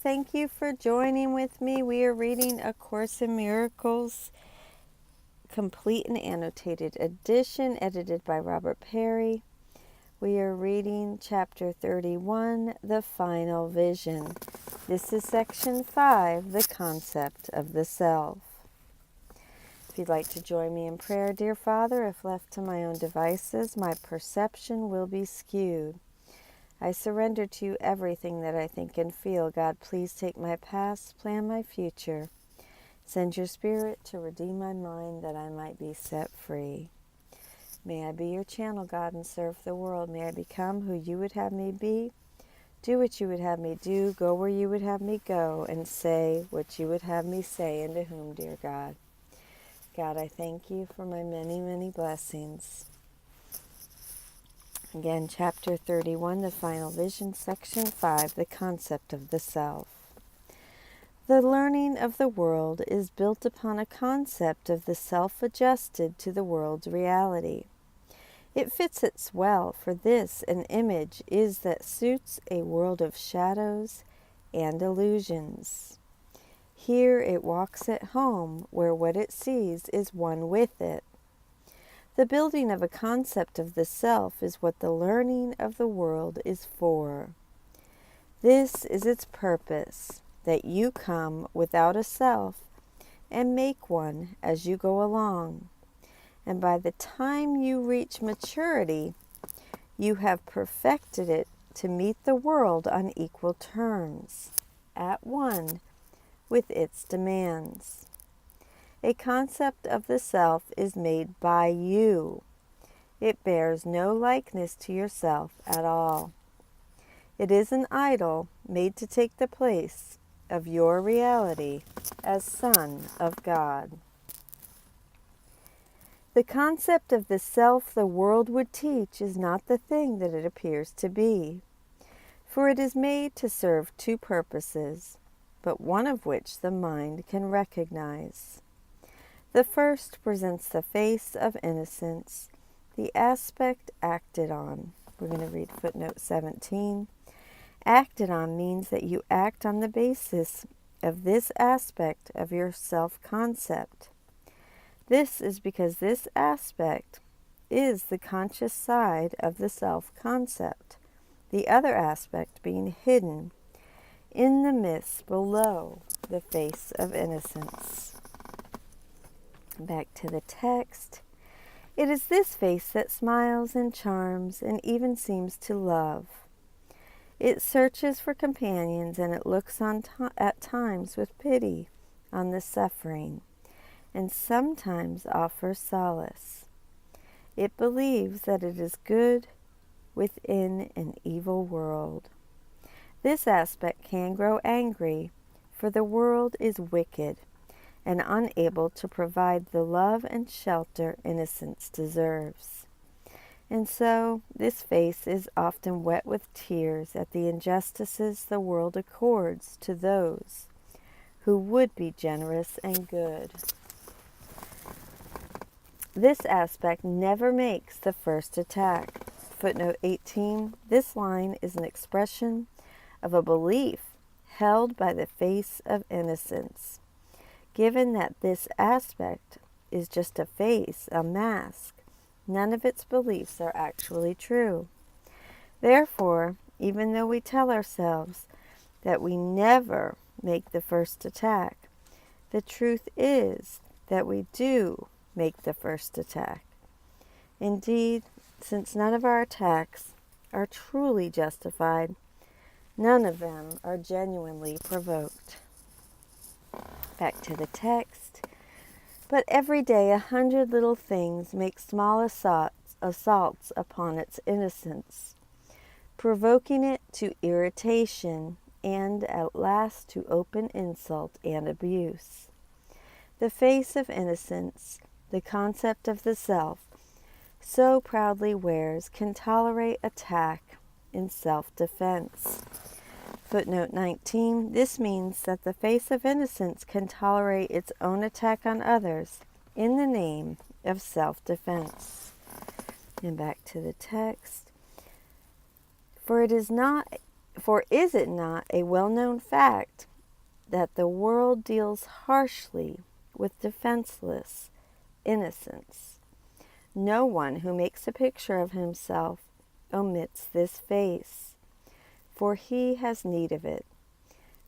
Thank you for joining with me. We are reading A Course in Miracles, complete and annotated edition, edited by Robert Perry. We are reading Chapter 31, The Final Vision. This is Section 5, The Concept of the Self. If you'd like to join me in prayer, dear Father, if left to my own devices, my perception will be skewed. I surrender to you everything that I think and feel. God, please take my past, plan my future. Send your Spirit to redeem my mind that I might be set free. May I be your channel, God, and serve the world. May I become who you would have me be, do what you would have me do, go where you would have me go, and say what you would have me say, and to whom, dear God. God, I thank you for my many, many blessings. Again, Chapter 31, The Final Vision, Section 5, The Concept of the Self. The learning of the world is built upon a concept of the self adjusted to the world's reality. It fits it well, for this an image is that suits a world of shadows and illusions. Here it walks at home, where what it sees is one with it. The building of a concept of the self is what the learning of the world is for. This is its purpose, that you come without a self and make one as you go along. And by the time you reach maturity, you have perfected it to meet the world on equal terms, at one with its demands. A concept of the self is made by you. It bears no likeness to yourself at all. It is an idol made to take the place of your reality as Son of God. The concept of the self the world would teach is not the thing that it appears to be, for it is made to serve two purposes, but one of which the mind can recognize. The first presents the face of innocence, the aspect acted on. We're going to read footnote 17. Acted on means that you act on the basis of this aspect of your self-concept. This is because this aspect is the conscious side of the self-concept, the other aspect being hidden in the mist below the face of innocence. Back to the text. It is this face that smiles and charms and even seems to love. It searches for companions, and it looks on at times with pity on the suffering, and sometimes offers solace. It believes that it is good within an evil world. This aspect can grow angry, for the world is wicked and unable to provide the love and shelter innocence deserves. And so this face is often wet with tears at the injustices the world accords to those who would be generous and good. This aspect never makes the first attack. Footnote 18, this line is an expression of a belief held by the face of innocence. Given that this aspect is just a face, a mask, none of its beliefs are actually true. Therefore, even though we tell ourselves that we never make the first attack, the truth is that we do make the first attack. Indeed, since none of our attacks are truly justified, none of them are genuinely provoked. Back to the text. But every day 100 little things make small assaults upon its innocence, provoking it to irritation and at last to open insult and abuse. The face of innocence, the concept of the self, so proudly wears, can tolerate attack in self-defense. Footnote 19, this means that the face of innocence can tolerate its own attack on others in the name of self-defense. And back to the text. For it is not For is it not a well-known fact that the world deals harshly with defenseless innocence? No one who makes a picture of himself omits this face, for he has need of it.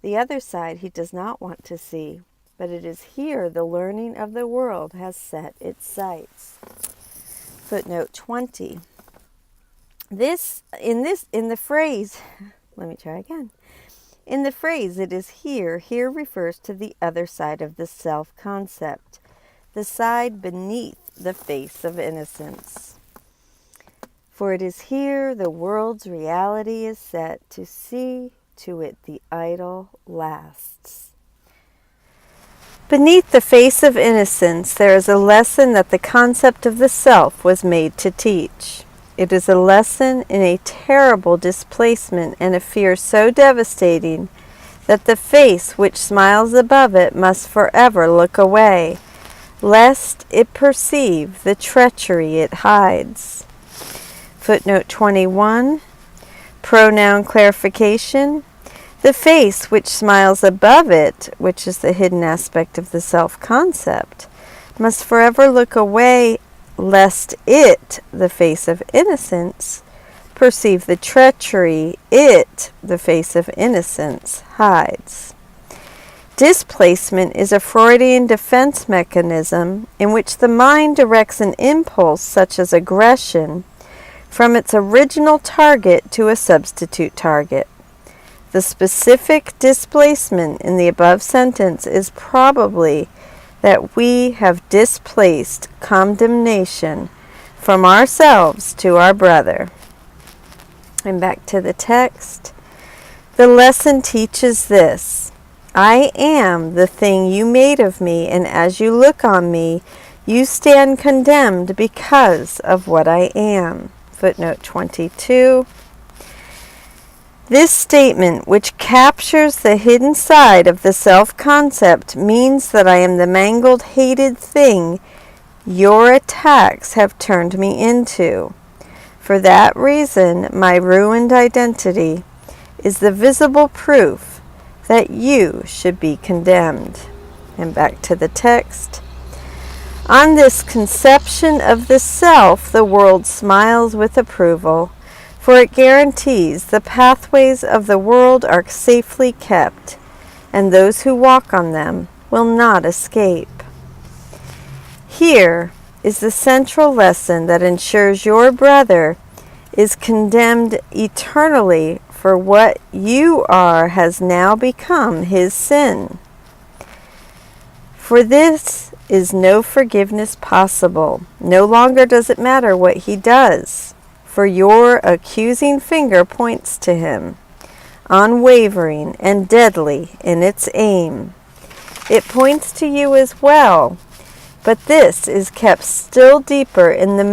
The other side he does not want to see, but it is here the learning of the world has set its sights. Footnote 20. In the phrase, In the phrase, it is here refers to the other side of the self-concept, the side beneath the face of innocence. For it is here the world's reality is set, to see to it the idol lasts. Beneath the face of innocence, there is a lesson that the concept of the self was made to teach. It is a lesson in a terrible displacement and a fear so devastating that the face which smiles above it must forever look away, lest it perceive the treachery it hides. Footnote 21, pronoun clarification. The face which smiles above it, which is the hidden aspect of the self-concept, must forever look away, lest it, the face of innocence, perceive the treachery it, the face of innocence, hides. Displacement is a Freudian defense mechanism in which the mind directs an impulse such as aggression from its original target to a substitute target. The specific displacement in the above sentence is probably that we have displaced condemnation from ourselves to our brother. And back to the text. The lesson teaches this: I am the thing you made of me, and as you look on me, you stand condemned because of what I am. Footnote 22. This statement, which captures the hidden side of the self-concept, means that I am the mangled, hated thing your attacks have turned me into. For that reason, my ruined identity is the visible proof that you should be condemned. And back to the text. On this conception of the self, the world smiles with approval, for it guarantees the pathways of the world are safely kept, and those who walk on them will not escape. Here is the central lesson that ensures your brother is condemned eternally, for what you are has now become his sin. For this is no forgiveness possible. No longer does it matter what he does, for your accusing finger points to him, unwavering and deadly in its aim. It points to you as well, but this is kept still deeper in the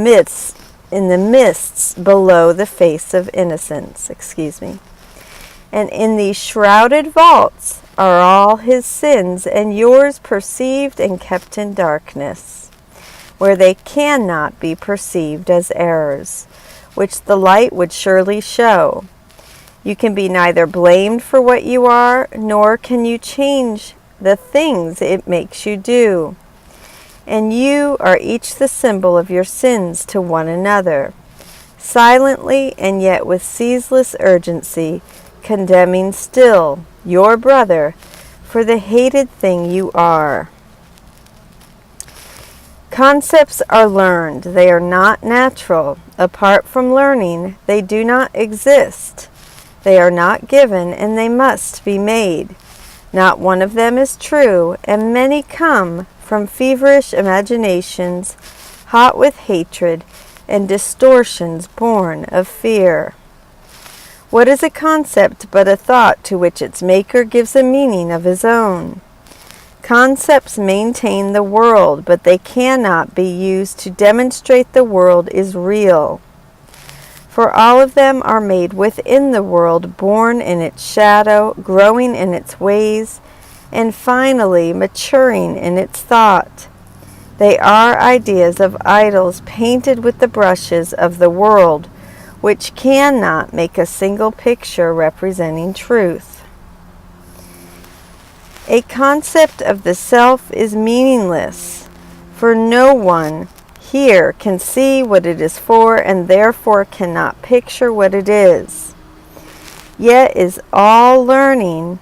mists below the face of innocence. And in these shrouded vaults are all his sins, and yours perceived and kept in darkness, where they cannot be perceived as errors, which the light would surely show. You can be neither blamed for what you are, nor can you change the things it makes you do. And you are each the symbol of your sins to one another, silently and yet with ceaseless urgency, condemning still your brother for the hated thing you are. Concepts are learned. They are not natural. Apart from learning, they do not exist. They are not given, and they must be made. Not one of them is true, and many come from feverish imaginations, hot with hatred, and distortions born of fear. What is a concept but a thought to which its maker gives a meaning of his own? Concepts maintain the world, but they cannot be used to demonstrate the world is real. For all of them are made within the world, born in its shadow, growing in its ways, and finally maturing in its thought. They are ideas of idols painted with the brushes of the world, which cannot make a single picture representing truth. A concept of the self is meaningless, for no one here can see what it is for and therefore cannot picture what it is. Yet is all learning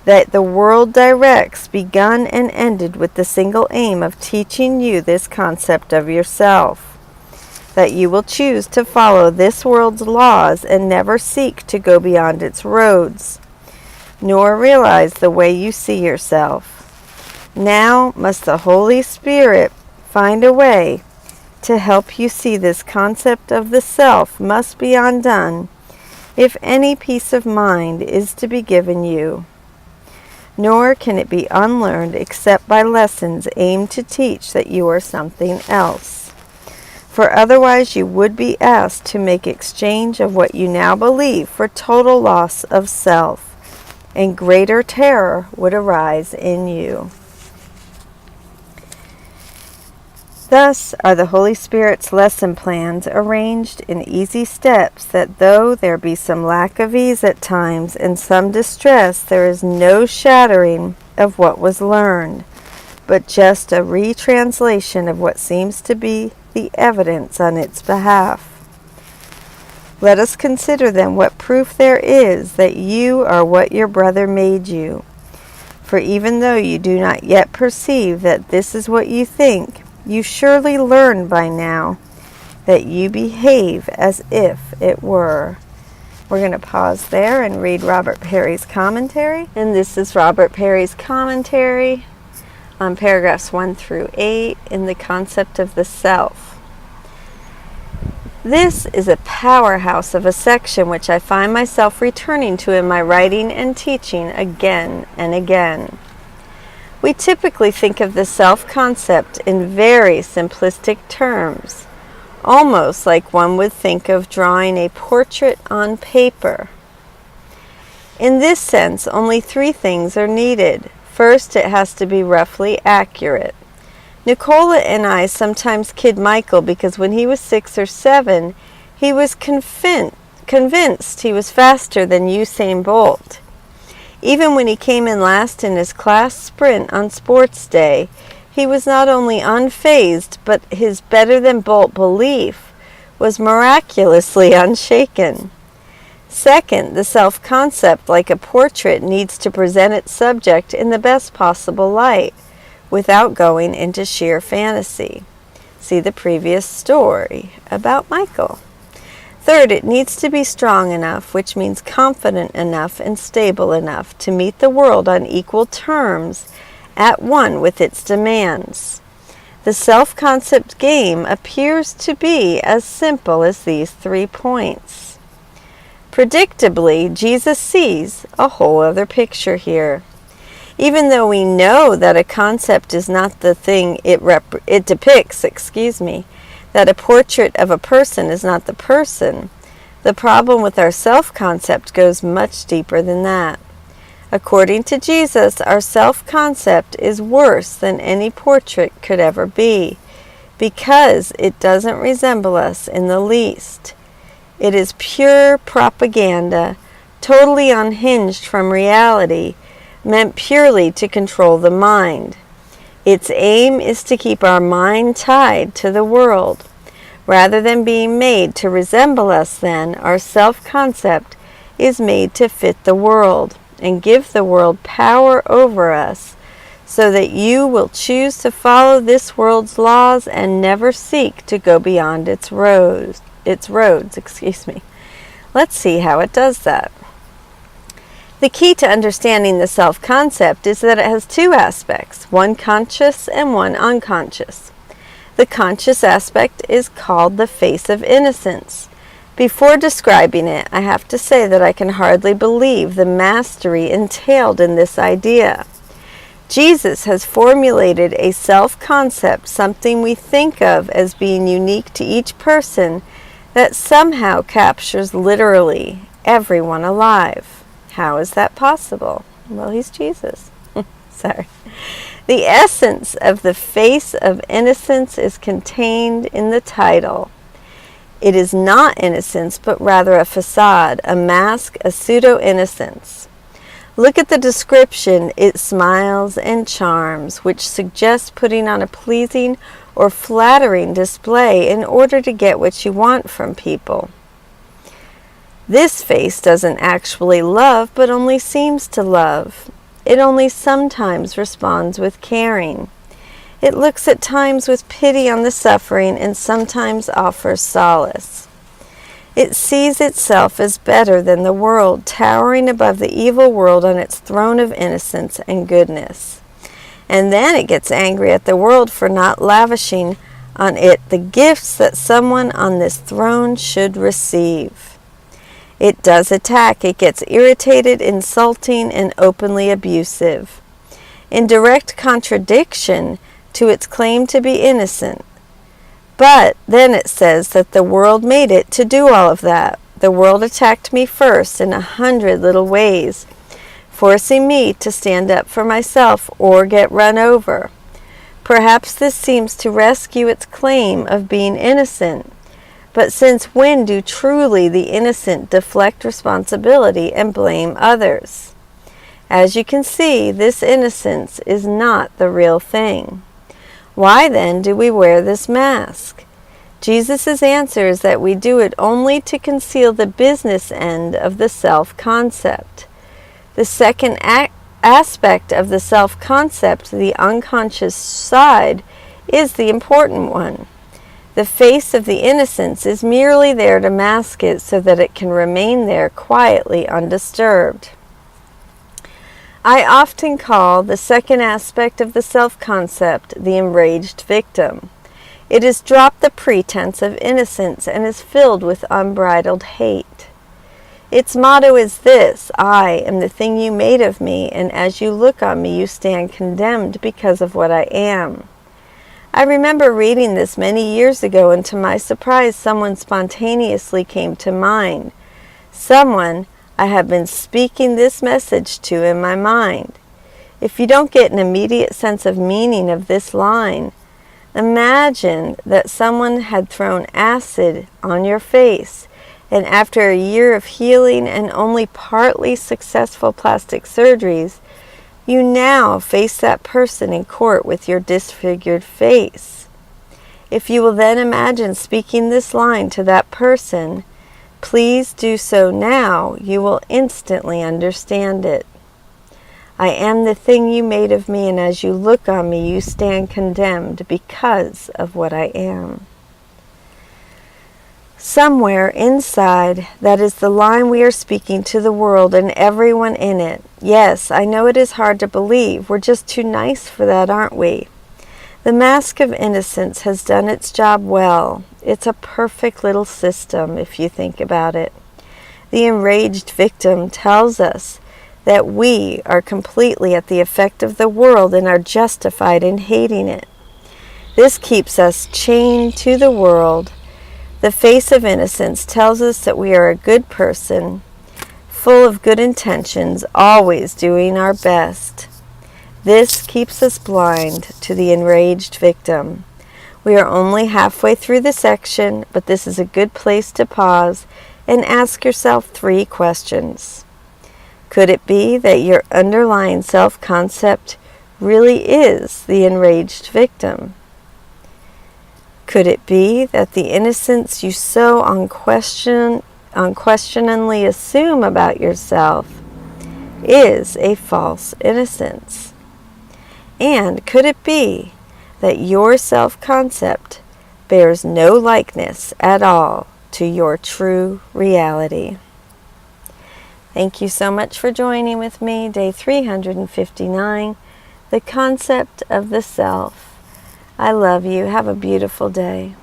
that the world directs begun and ended with the single aim of teaching you this concept of yourself, that you will choose to follow this world's laws and never seek to go beyond its roads, nor realize the way you see yourself. Now must the Holy Spirit find a way to help you see this concept of the self must be undone if any peace of mind is to be given you. Nor can it be unlearned except by lessons aimed to teach that you are something else. For otherwise you would be asked to make exchange of what you now believe for total loss of self, and greater terror would arise in you. Thus are the Holy Spirit's lesson plans arranged in easy steps, that though there be some lack of ease at times and some distress, there is no shattering of what was learned, but just a retranslation of what seems to be the evidence on its behalf. Let us consider then what proof there is that you are what your brother made you. For even though you do not yet perceive that this is what you think, you surely learn by now that you behave as if it were. We're going to pause there and read Robert Perry's commentary. And this is Robert Perry's commentary on paragraphs 1 through 8 in the concept of the self. This is a powerhouse of a section which I find myself returning to in my writing and teaching again and again. We typically think of the self-concept in very simplistic terms, almost like one would think of drawing a portrait on paper. In this sense, only 3 things are needed. First, it has to be roughly accurate. Nicola and I sometimes kid Michael because when he was 6 or 7, he was convinced he was faster than Usain Bolt. Even when he came in last in his class sprint on sports day, he was not only unfazed, but his better-than-Bolt belief was miraculously unshaken. Second, the self-concept, like a portrait, needs to present its subject in the best possible light, without going into sheer fantasy. See the previous story about Michael. Third, it needs to be strong enough, which means confident enough and stable enough to meet the world on equal terms, at one with its demands. The self-concept game appears to be as simple as these 3 points. Predictably, Jesus sees a whole other picture here. Even though we know that a concept is not the thing it depicts, that a portrait of a person is not the person, the problem with our self-concept goes much deeper than that. According to Jesus, our self-concept is worse than any portrait could ever be, because it doesn't resemble us in the least. It is pure propaganda, totally unhinged from reality, meant purely to control the mind. Its aim is to keep our mind tied to the world. Rather than being made to resemble us, then, our self-concept is made to fit the world and give the world power over us, so that you will choose to follow this world's laws and never seek to go beyond its roads. Let's see how it does that. The key to understanding the self-concept is that it has 2 aspects, one conscious and one unconscious. The conscious aspect is called the face of innocence. Before describing it, I have to say that I can hardly believe the mastery entailed in this idea. Jesus has formulated a self-concept, something we think of as being unique to each person, that somehow captures literally everyone alive. How is that possible? Well, he's Jesus. Sorry. The essence of the face of innocence is contained in the title. It is not innocence, but rather a facade, a mask, a pseudo-innocence. Look at the description. It smiles and charms, which suggests putting on a pleasing or flattering display in order to get what you want from people. This face doesn't actually love, but only seems to love. It only sometimes responds with caring. It looks at times with pity on the suffering and sometimes offers solace. It sees itself as better than the world, towering above the evil world on its throne of innocence and goodness. And then it gets angry at the world for not lavishing on it the gifts that someone on this throne should receive. It does attack. It gets irritated, insulting, and openly abusive, in direct contradiction to its claim to be innocent. But then it says that the world made it to do all of that. The world attacked me first in 100 little ways, forcing me to stand up for myself or get run over. Perhaps this seems to rescue its claim of being innocent. But since when do truly the innocent deflect responsibility and blame others? As you can see, this innocence is not the real thing. Why then do we wear this mask? Jesus' answer is that we do it only to conceal the business end of the self-concept. The second aspect of the self-concept, the unconscious side, is the important one. The face of the innocence is merely there to mask it so that it can remain there quietly undisturbed. I often call the second aspect of the self-concept the enraged victim. It has dropped the pretense of innocence and is filled with unbridled hate. Its motto is this: I am the thing you made of me, and as you look on me, you stand condemned because of what I am. I remember reading this many years ago, and to my surprise, someone spontaneously came to mind. Someone I have been speaking this message to in my mind. If you don't get an immediate sense of meaning of this line, imagine that someone had thrown acid on your face, and after a year of healing and only partly successful plastic surgeries, you now face that person in court with your disfigured face. If you will then imagine speaking this line to that person, please do so now. You will instantly understand it. I am the thing you made of me, and as you look on me, you stand condemned because of what I am. Somewhere inside, that is the line we are speaking to the world and everyone in it. Yes, I know it is hard to believe. We're just too nice for that, aren't we? The mask of innocence has done its job well. It's a perfect little system, if you think about it. The enraged victim tells us that we are completely at the effect of the world and are justified in hating it. This keeps us chained to the world. The face of innocence tells us that we are a good person, full of good intentions, always doing our best. This keeps us blind to the enraged victim. We are only halfway through the section, but this is a good place to pause and ask yourself 3 questions. Could it be that your underlying self-concept really is the enraged victim? Could it be that the innocence you so unquestioningly assume about yourself is a false innocence? And could it be that your self-concept bears no likeness at all to your true reality? Thank you so much for joining with me. Day 359, the concept of the self. I love you. Have a beautiful day.